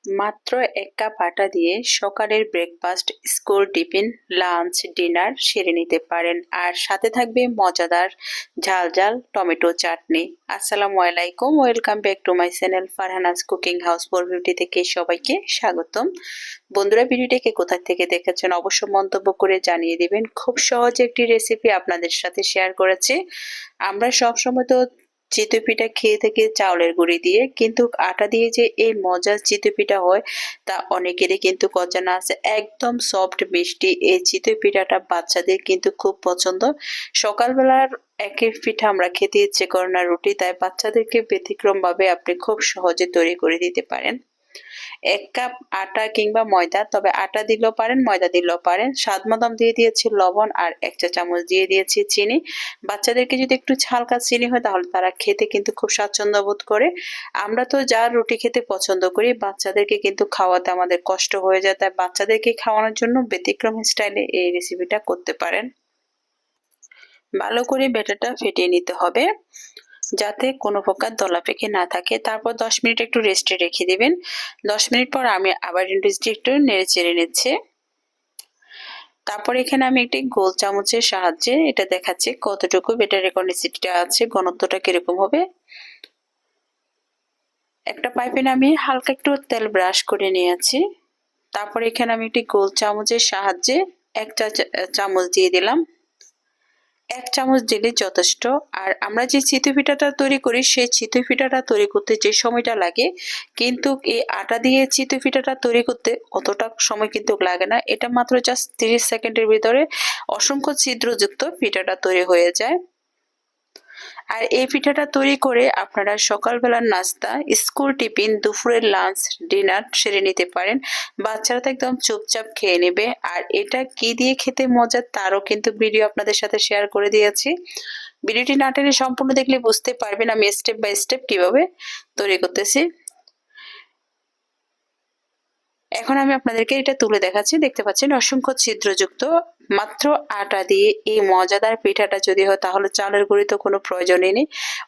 মাত্র ১ কাপ আটা দিয়ে সকালের breakfast, school tiffin, lunch, dinner সেরে নিতে পারেন। আর সাথে থাকবে মজাদার ঝাল ঝাল টমেটো চাটনি। আসসালামু আলাইকুম, welcome back to my channel Farhana's cooking house for beauty থেকে সবাইকে স্বাগতম। বন্ধুরা, ভিডিওটিকে কোথা থেকে দেখেছেন অবশ্য মন্তব্য করে জানিয়ে দিবেন। খুব সহজ একটি রেসিপি আপনাদের সাথে শেয়ার করেছি। আমরা সবসময় তো চিতই পিঠা খেয়ে থাকি চাউলের গুঁড়ি দিয়ে, কিন্তু আটা দিয়ে যে এই মজার চিতই পিঠা হয় তা অনেকেরই কিন্তু অজানা আছে। একদম সফট মিষ্টি এই চিতই পিঠাটা বাচ্চাদের কিন্তু খুব পছন্দ। সকালবেলার একের পিঠা আমরা খেতে ইচ্ছে করে না রুটি, তাই বাচ্চাদেরকে ব্যতিক্রম ভাবে আপনি খুব সহজে তৈরি করে দিতে পারেন। ১ কাপ আটা কিংবা ময়দা, তবে আটা দিলেও পারেন ময়দা দিলেও পারেন। স্বাদ মতো দিয়ে দিয়েছি লবণ আর ১ চা চামচ দিয়ে দিয়েছি চিনি। বাচ্চাদেরকে যদি একটু হালকা চিনি হয় তাহলে তারা খেতে কিন্তু খুব স্বাচ্ছন্দ্য বোধ করে। আমরা তো যা রুটি খেতে পছন্দ করি, বাচ্চাদেরকে কিন্তু খাওয়াতে আমাদের কষ্ট হয়ে যায়, তাই বাচ্চাদেরকে খাওয়ানোর জন্য ব্যতিক্রম স্টাইলে এই রেসিপিটা করতে পারেন। ভালো করে ব্যাটারটা ফেটিয়ে নিতে হবে যাতে কোনো প্রকার দলা পেকে না থাকে। তারপর 10 মিনিট একটু রেস্টে রেখে দিবেন। 10 মিনিট পর আমি আবার একটু নেড়ে চেড়ে নিচ্ছি। তারপর এখানে আমি একটি গোল চামচের সাহায্যে এটা দেখাচ্ছি কতটুকু ব্যাটারের কনসিস্টেন্সিটা আছে, ঘনত্বটা কিরকম হবে। একটা পাইপে নামিয়ে হালকা একটু তেল ব্রাশ করে নিয়েছি। তারপর এখানে আমি একটি গোল চামচের সাহায্যে 1 চামচ দিয়ে দিলাম। 1 চামচ দিলে যথেষ্ট। আর আমরা যে চিতই পিঠাটা তৈরি করি সেই চিতই পিঠাটা তৈরি করতে যে সময়টা লাগে, কিন্তু এই আটা দিয়ে চিতই পিঠাটা তৈরি করতে অতটা সময় কিন্তু লাগে না। এটা মাত্র জাস্ট 30 সেকেন্ডের ভিতরে অসংখ্য ছিদ্রযুক্ত পিঠাটা তৈরি হয়ে যায়। আর এই পিঠাটা তৈরি করে আপনারা সকালবেলার নাস্তা, স্কুল টিফিন, দুপুরের লাঞ্চ, ডিনার সেরে নিতে পারেন। বাচ্চারা তো একদম চুপচাপ খেয়ে নেবে। আর এটা কি দিয়ে খেতে মজা তারও কিন্তু ভিডিও আপনাদের সাথে শেয়ার করে দিয়েছি। ভিডিওটি না টেনে সম্পূর্ণ দেখলে বুঝতে পারবেন আমি স্টেপ বাই স্টেপ কিভাবে তৈরি করতেছি। এখন আমি আপনাদেরকে এটা তুলে দেখাচ্ছি। দেখতে পাচ্ছেন অসংখ্য ছিদ্রযুক্ত। মাত্র আটা দিয়ে এই মজাদার পিঠাটা যদি হয় তাহলে চালের গুঁড়ি তো কোনো প্রয়োজনই নেই।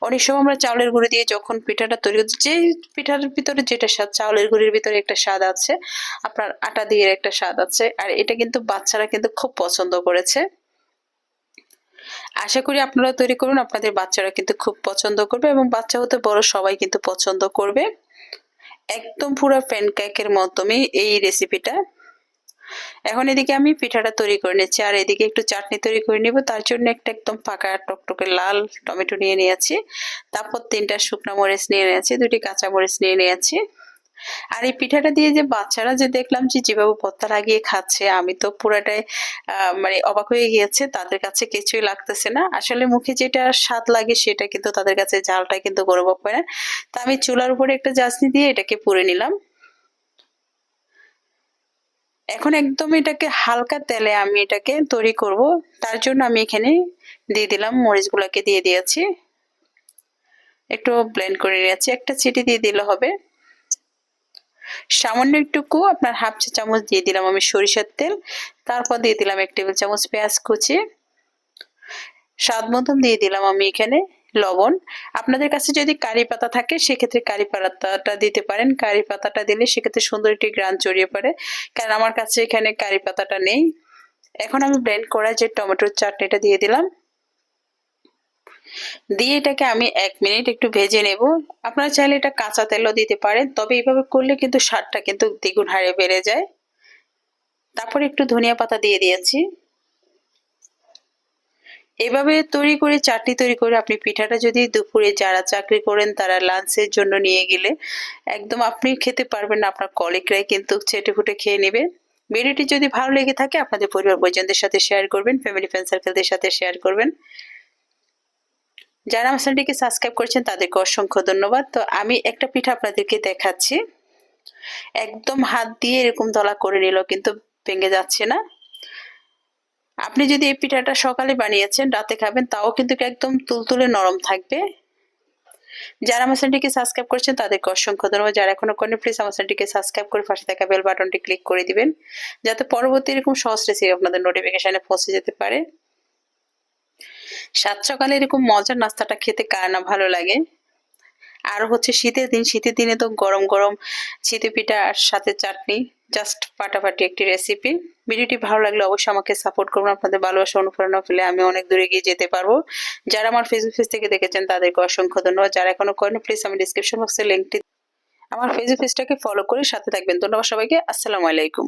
অনেক সময় আমরা চাউলের গুঁড়ি দিয়ে যখন পিঠাটা তৈরি করছি, যে পিঠার ভিতরে যেটা স্বাদ চাউলের গুঁড়ির ভিতরে একটা স্বাদ আছে, আপনার আটা দিয়ে একটা স্বাদ আছে। আর এটা কিন্তু বাচ্চারা কিন্তু খুব পছন্দ করেছে। আশা করি আপনারা তৈরি করুন, আপনাদের বাচ্চারা কিন্তু খুব পছন্দ করবে এবং বাচ্চা হতে বড় সবাই কিন্তু পছন্দ করবে। একদম পুরো প্যানকেকের মতনই এই রেসিপিটা। এখন এদিকে আমি পিঠাটা তৈরি করে নিচ্ছি আর এদিকে একটু চাটনি তৈরি করে নিব। তার জন্য একটা একদম পাকা টকটকে লাল টমেটো নিয়ে নিয়েছি। তারপর 3টা শুকনো মরিচ নিয়ে নিয়েছি, 2টি কাঁচা মরিচ নিয়ে নিয়েছি। আর এই পিঠাটা দিয়ে যে বাচ্চারা যে দেখলাম যে যেভাবে ভর্তা লাগিয়ে খাচ্ছে, আমি তো পুরাটাই মানে অবাক হয়ে গিয়েছে। তাদের কাছে কিছুই লাগতেছে না। আসলে মুখে যেটা স্বাদ লাগে সেটা কিন্তু তাদের কাছে ঝালটা কিন্তু অনুভব হয় না। তা আমি চুলার উপরে একটা চাসনি দিয়ে এটাকে পুড়ে নিলাম। এখন একদম এটাকে হালকা তেলে আমি এটাকে তৈরি করব। তার জন্য আমি এখানে দিয়ে দিলাম মরিচগুলোকে দিয়ে দিয়েছি, একটু ব্লেন্ড করে নিয়েছি। একটা চিটি দিয়ে দিলে হবে। সামান্য একটুকু আপনার 1/2 চা চামচ দিয়ে দিলাম আমি সরিষার তেল। তারপর দিয়ে দিলাম 1 টেবিল চামচ পেঁয়াজ কুচি। স্বাদ মতন দিয়ে দিলাম আমি এখানে লবণ। আপনাদের কাছে যদি কারি পাতা থাকে সেক্ষেত্রে কারি পাতাটা দিতে পারেন। কারি পাতাটা দিলে সেক্ষেত্রে সুন্দর একটি ঘ্রাণ ছড়িয়ে পড়ে, কারণ আমার কাছে এখানে কারি পাতাটা নেই। এখন আমি ব্লেন্ড করা যে টমেটোর চাটনিটা দিয়ে দিলাম। দিয়ে এটাকে আমি 1 মিনিট একটু ভেজে নেব। আপনারা চাইলে এটা কাঁচা তেলও দিতে পারেন, তবে এইভাবে করলে কিন্তু স্বাদটা কিন্তু দ্বিগুণ হারে বেড়ে যায়। তারপর একটু ধনিয়া পাতা দিয়ে দিয়েছি। এভাবে তৈরি করে চাটনি তৈরি করে আপনি পিঠাটা যদি দুপুরে যারা চাকরি করেন তারা লাঞ্চের জন্য নিয়ে গেলে একদম আপনি খেতে পারবেন না, আপনার কলিগরাই কিন্তু চেটেপুটে খেয়ে নেবে। ভিডিওটি যদি ভালো লেগে থাকে আপনাদের পরিবার পরিজনদের সাথে শেয়ার করবেন, ফ্যামিলি ফ্রেন্ড সার্কেলদের সাথে শেয়ার করবেন। যারা আমার চ্যানেলটিকে সাবস্ক্রাইব করেছেন তাদেরকে অসংখ্য ধন্যবাদ। তো আমি একটা পিঠা আপনাদেরকে দেখাচ্ছি। একদম হাত দিয়ে এরকম দলা করে নিল কিন্তু ভেঙে যাচ্ছে না। আপনি যদি এই পিঠাটা সকালে বানিয়েছেন রাতে খাবেন তাও কিন্তু একদম তুলতুলে নরম থাকবে। যারা আমার চ্যানেলটিকে সাবস্ক্রাইব করেছেন তাদেরকে অসংখ্য ধন্যবাদ। যারা এখনো করেনি প্লিজ আমার চ্যানেলটিকে সাবস্ক্রাইব করে পাশে থাকা বেল বাটনটি ক্লিক করে দিবেন, যাতে পরবর্তী এরকম সহজ রেসিপি আপনাদের নোটিফিকেশনে পৌঁছে যেতে পারে। সাত সকালে এরকম মজার নাস্তাটা খেতে কার না ভালো লাগে। আর হচ্ছে শীতের দিনে তো গরম গরম চিতই পিঠা আর সাথে চাটনি, জাস্ট ফাটাফাটি একটি রেসিপি। ভিডিওটি ভালো লাগলে অবশ্যই আমাকে সাপোর্ট করুন। আপনাদের ভালোবাসা অনুপ্রেরণা পেলে আমি অনেক দূরে গিয়ে যেতে পারবো। যারা আমার ফেসবুক পেজ থেকে দেখেছেন তাদেরকে অসংখ্য ধন্যবাদ। যারা এখনো করেনি প্লিজ আমি ডিসক্রিপশন বক্সে লিঙ্কটি আমার ফেসবুক পেজটাকে ফলো করে সাথে থাকবেন। ধন্যবাদ সবাইকে। আসসালামু আলাইকুম।